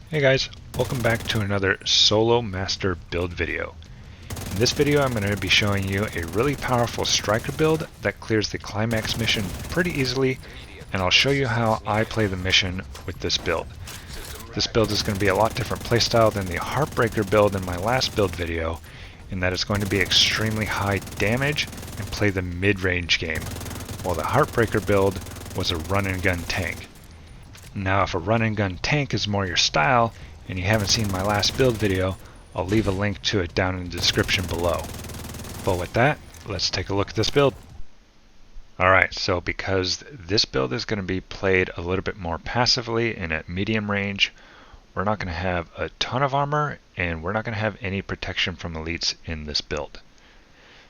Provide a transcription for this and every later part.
Hey guys, welcome back to another solo master build video. In this video I'm going to be showing you a really powerful striker build that clears the climax mission pretty easily, and I'll show you how I play the mission with this build. This build is going to be a lot different playstyle than the Heartbreaker build in my last build video, in that it's going to be extremely high damage and play the mid-range game, while the Heartbreaker build was a run and gun tank. Now if a run and gun tank is more your style and you haven't seen my last build video, I'll leave a link to it down in the description below. But with that, let's take a look at this build. Alright, so because this build is going to be played a little bit more passively and at medium range, we're not going to have a ton of armor and we're not going to have any protection from elites in this build.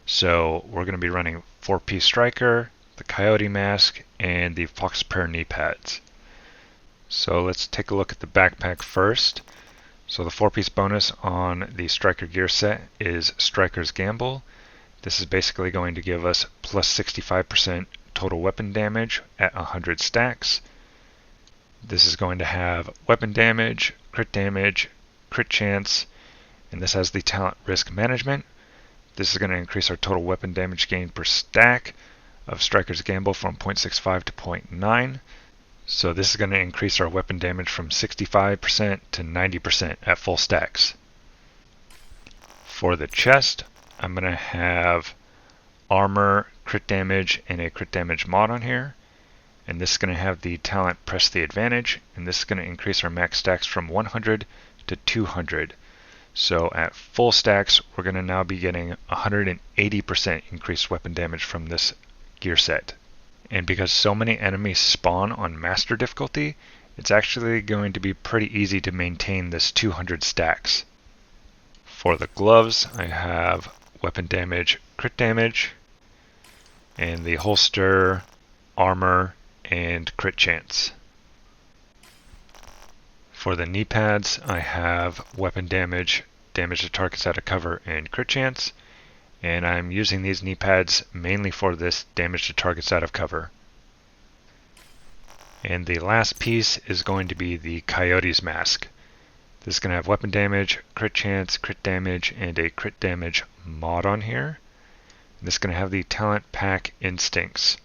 So we're going to be running 4-piece striker, the coyote mask, and the fox pair knee pads. So let's take a look at the backpack first. So the 4-piece bonus on the striker gear set is Striker's Gamble. This is basically going to give us plus 65% total weapon damage at 100 stacks. This is going to have weapon damage, crit chance, and this has the talent risk management. This is going to increase our total weapon damage gain per stack of Striker's Gamble from 0.65 to 0.9. So this is going to increase our weapon damage from 65% to 90% at full stacks. For the chest, I'm going to have armor, crit damage, and a crit damage mod on here. And this is going to have the talent Press the Advantage, and this is going to increase our max stacks from 100 to 200. So at full stacks, we're going to now be getting 180% increased weapon damage from this gear set. And because so many enemies spawn on master difficulty, it's actually going to be pretty easy to maintain this 200 stacks. For the gloves, I have weapon damage, crit damage, and the holster, armor, and crit chance. For the knee pads, I have weapon damage, damage to targets out of cover, and crit chance. And I'm using these knee pads mainly for this damage to targets out of cover. And the last piece is going to be the Coyote's Mask. This is going to have weapon damage, crit chance, crit damage, and a crit damage mod on here. This is going to have the talent pack Instincts.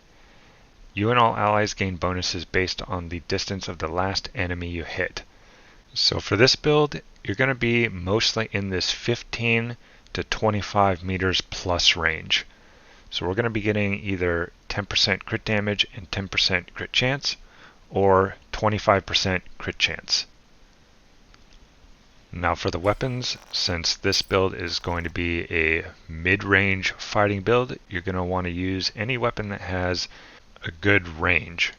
You and all allies gain bonuses based on the distance of the last enemy you hit. So for this build, you're going to be mostly in this 15 to 25 meters plus range. So we're going to be getting either 10% crit damage and 10% crit chance, or 25% crit chance. Now for the weapons, since this build is going to be a mid-range fighting build, you're going to want to use any weapon that has a good range.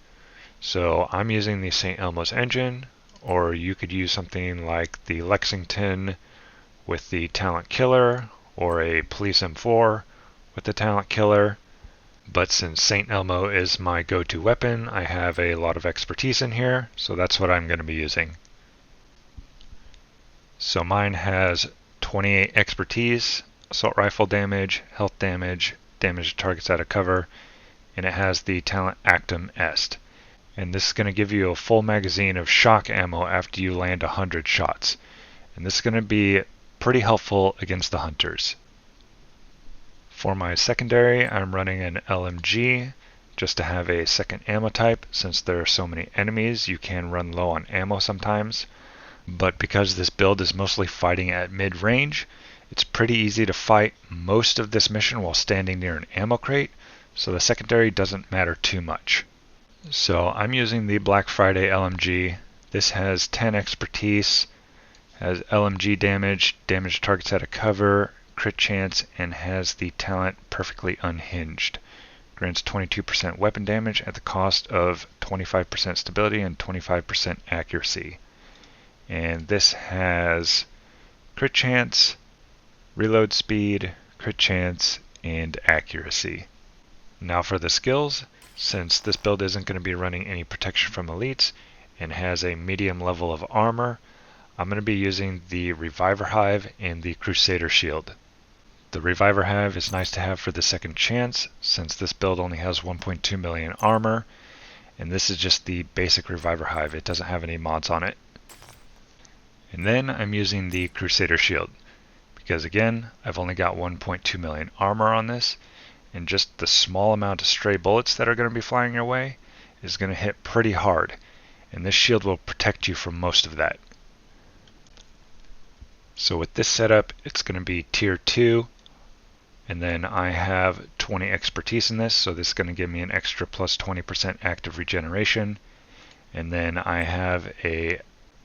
So I'm using the St. Elmo's engine, or you could use something like the Lexington with the Talent Killer, or a Police M4 with the Talent Killer. But since St. Elmo is my go-to weapon, I have a lot of expertise in here, so that's what I'm going to be using. So mine has 28 expertise, assault rifle damage, health damage, damage to targets out of cover, and it has the talent Actum Est. And this is going to give you a full magazine of shock ammo after you land 100 shots. And this is going to be pretty helpful against the hunters. For my secondary, I'm running an LMG just to have a second ammo type. Since there are so many enemies, you can run low on ammo sometimes. But because this build is mostly fighting at mid-range, it's pretty easy to fight most of this mission while standing near an ammo crate, so the secondary doesn't matter too much. So I'm using the Black Friday LMG. This has 10 expertise, has LMG damage, damage to targets out of cover, crit chance, and has the talent Perfectly Unhinged. Grants 22% weapon damage at the cost of 25% stability and 25% accuracy. And this has crit chance, reload speed, crit chance, and accuracy. Now for the skills, since this build isn't going to be running any protection from elites and has a medium level of armor, I'm going to be using the Reviver Hive and the Crusader Shield. The Reviver Hive is nice to have for the second chance, since this build only has 1.2 million armor, and this is just the basic Reviver Hive. It doesn't have any mods on it. And then I'm using the Crusader Shield, because again, I've only got 1.2 million armor on this, and just the small amount of stray bullets that are going to be flying your way is going to hit pretty hard, and this shield will protect you from most of that. So with this setup, it's going to be tier 2, and then I have 20 expertise in this, so this is going to give me an extra plus 20% active regeneration. And then I have a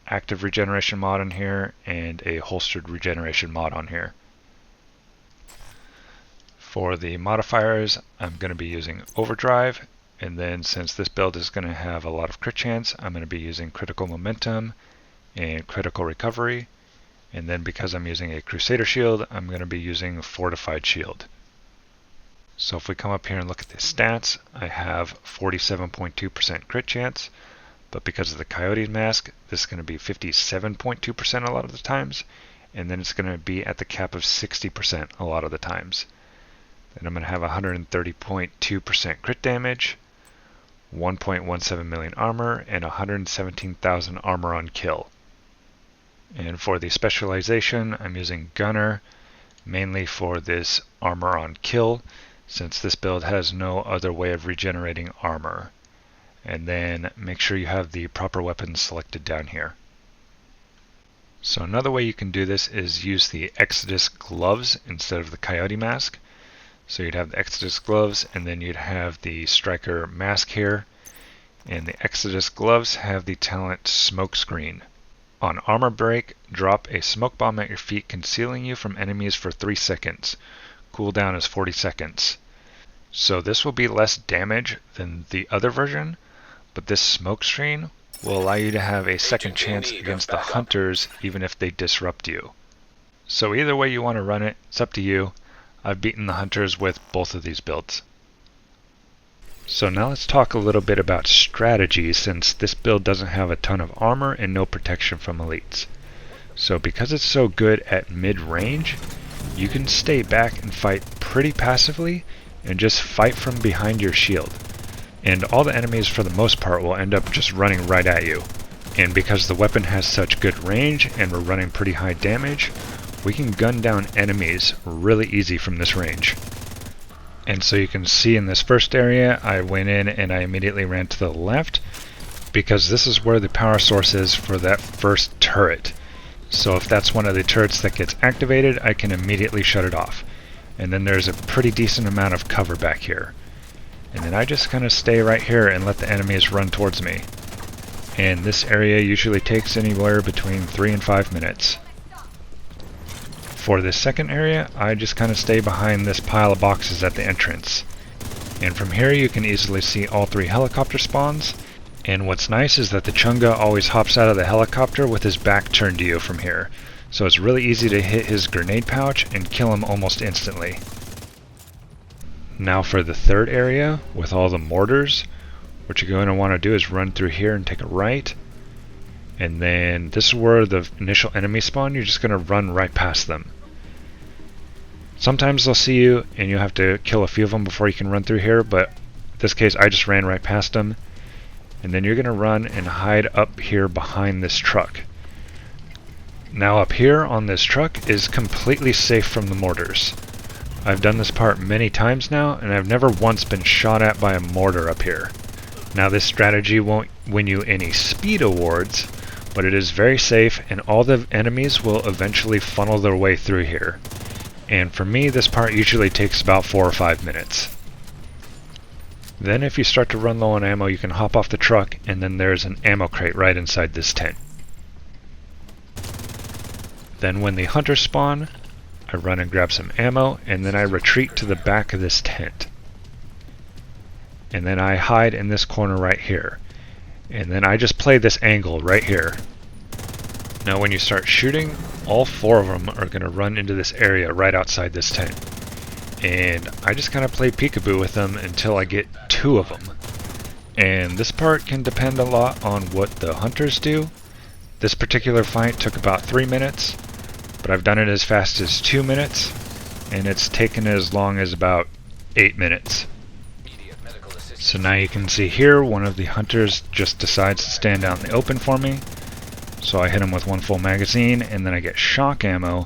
active regeneration mod on here and a holstered regeneration mod on here. For the modifiers, I'm going to be using overdrive, and then since this build is going to have a lot of crit chance, I'm going to be using critical momentum and critical recovery. And then because I'm using a Crusader Shield, I'm going to be using Fortified Shield. So if we come up here and look at the stats, I have 47.2% crit chance, but because of the Coyote mask, this is going to be 57.2% a lot of the times, and then it's going to be at the cap of 60% a lot of the times. Then I'm going to have 130.2% crit damage, 1.17 million armor, and 117,000 armor on kill. And for the specialization, I'm using Gunner, mainly for this armor on kill, since this build has no other way of regenerating armor. And then make sure you have the proper weapons selected down here. So another way you can do this is use the Exodus gloves instead of the Coyote mask. So you'd have the Exodus gloves, and then you'd have the Striker mask here. And the Exodus gloves have the talent Smoke Screen. On armor break, drop a smoke bomb at your feet, concealing you from enemies for 3 seconds. Cooldown is 40 seconds. So this will be less damage than the other version, but this smoke screen will allow you to have a second chance against the hunters even if they disrupt you. So either way you want to run it, it's up to you. I've beaten the hunters with both of these builds. So now let's talk a little bit about strategy, since this build doesn't have a ton of armor and no protection from elites. So because it's so good at mid-range, you can stay back and fight pretty passively and just fight from behind your shield. And all the enemies for the most part will end up just running right at you. And because the weapon has such good range and we're running pretty high damage, we can gun down enemies really easy from this range. And so you can see in this first area, I went in and I immediately ran to the left, because this is where the power source is for that first turret. So if that's one of the turrets that gets activated, I can immediately shut it off. And then there's a pretty decent amount of cover back here. And then I just kind of stay right here and let the enemies run towards me. And this area usually takes anywhere between 3 and 5 minutes. For this second area, I just kind of stay behind this pile of boxes at the entrance. And from here you can easily see all 3 helicopter spawns. And what's nice is that the Chunga always hops out of the helicopter with his back turned to you from here. So it's really easy to hit his grenade pouch and kill him almost instantly. Now for the third area, with all the mortars, what you're going to want to do is run through here and take a right. And then this is where the initial enemy spawn, you're just going to run right past them. Sometimes they'll see you and you'll have to kill a few of them before you can run through here, but in this case I just ran right past them. And then you're going to run and hide up here behind this truck. Now up here on this truck is completely safe from the mortars. I've done this part many times now, and I've never once been shot at by a mortar up here. Now this strategy won't win you any speed awards, but it is very safe, and all the enemies will eventually funnel their way through here. And for me, this part usually takes about 4 or 5 minutes. Then if you start to run low on ammo, you can hop off the truck, and then there's an ammo crate right inside this tent. Then when the hunters spawn, I run and grab some ammo, and then I retreat to the back of this tent. And then I hide in this corner right here. And then I just play this angle right here. Now when you start shooting, all 4 of them are going to run into this area right outside this tent. And I just kind of play peekaboo with them until I get 2 of them. And this part can depend a lot on what the hunters do. This particular fight took about 3 minutes, but I've done it as fast as 2 minutes, and it's taken as long as about 8 minutes. So now you can see here, one of the hunters just decides to stand out in the open for me. So I hit him with 1 full magazine, and then I get shock ammo,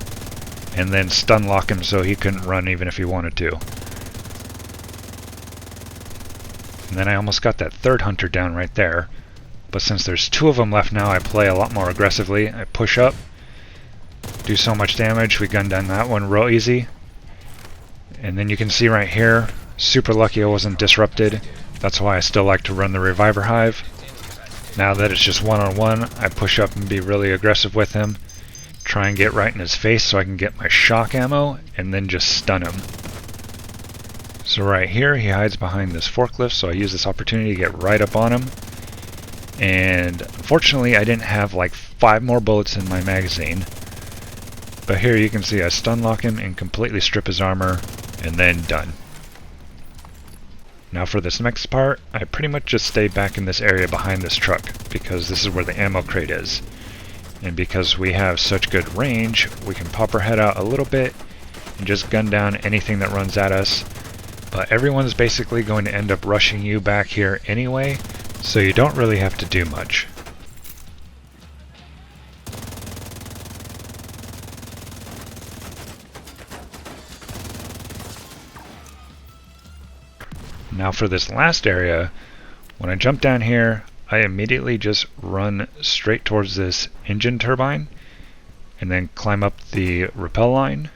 and then stun lock him so he couldn't run even if he wanted to. And then I almost got that third hunter down right there. But since there's 2 of them left now, I play a lot more aggressively. I push up, do so much damage, we gun down that one real easy. And then you can see right here, super lucky I wasn't disrupted. That's why I still like to run the Reviver Hive. Now that it's just one-on-one, I push up and be really aggressive with him. Try and get right in his face so I can get my shock ammo, and then just stun him. So right here, he hides behind this forklift, so I use this opportunity to get right up on him. And unfortunately, I didn't have like 5 more bullets in my magazine. But here you can see I stun lock him and completely strip his armor, and then done. Now for this next part, I pretty much just stay back in this area behind this truck, because this is where the ammo crate is. And because we have such good range, we can pop our head out a little bit and just gun down anything that runs at us. But everyone's basically going to end up rushing you back here anyway, so you don't really have to do much. Now for this last area, when I jump down here, I immediately just run straight towards this engine turbine and then climb up the rappel line.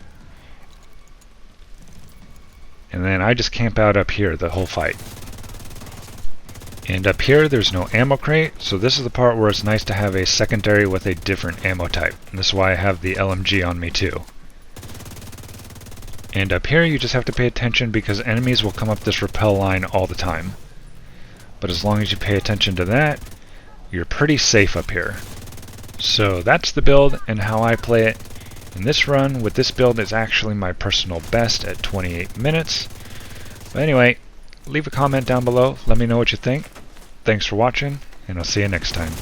And then I just camp out up here the whole fight. And up here there's no ammo crate, so this is the part where it's nice to have a secondary with a different ammo type. And this is why I have the LMG on me too. And up here you just have to pay attention because enemies will come up this rappel line all the time. But as long as you pay attention to that, you're pretty safe up here. So that's the build and how I play it. And this run with this build is actually my personal best at 28 minutes. But anyway, leave a comment down below, let me know what you think. Thanks for watching, and I'll see you next time.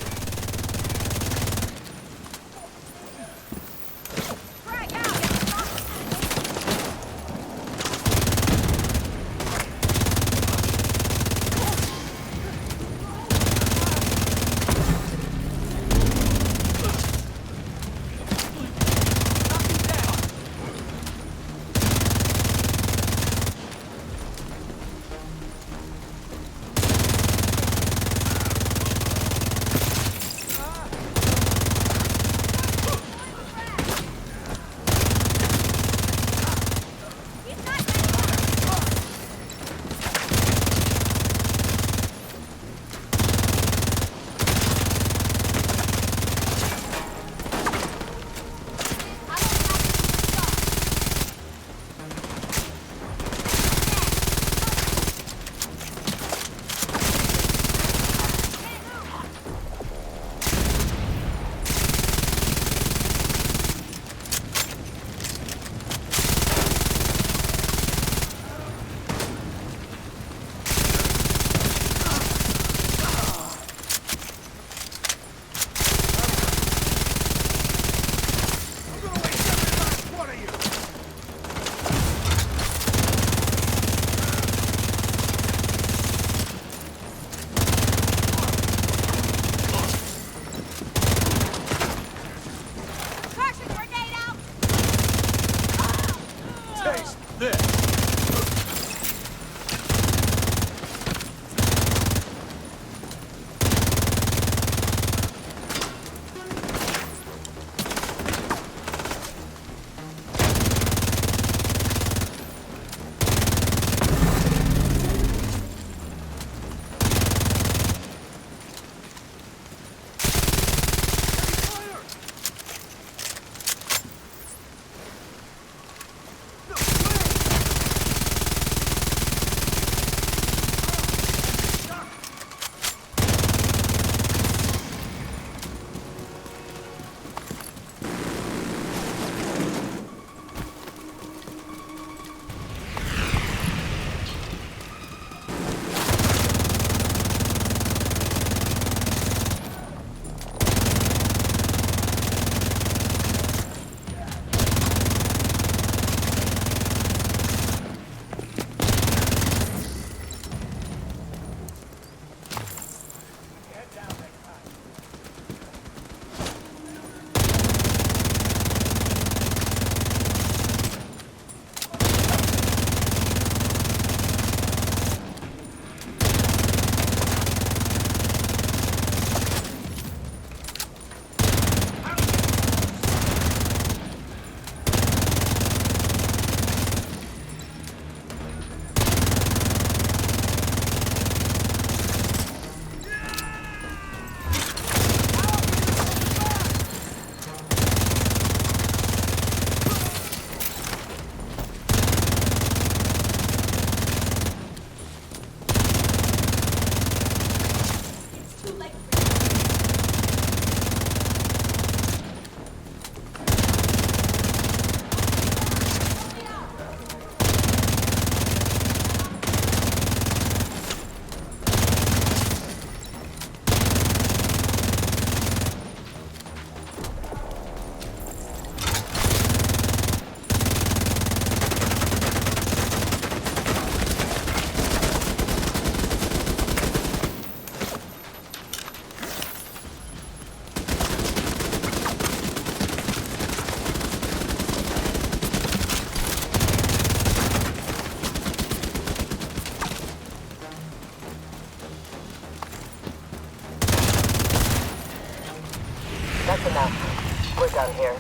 We're done here.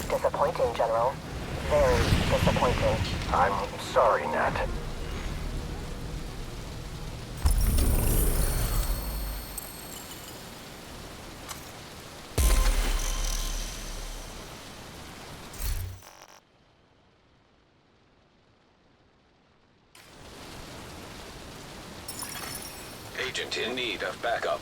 Disappointing, General. Very disappointing. I'm sorry, Nat. Agent in need of backup.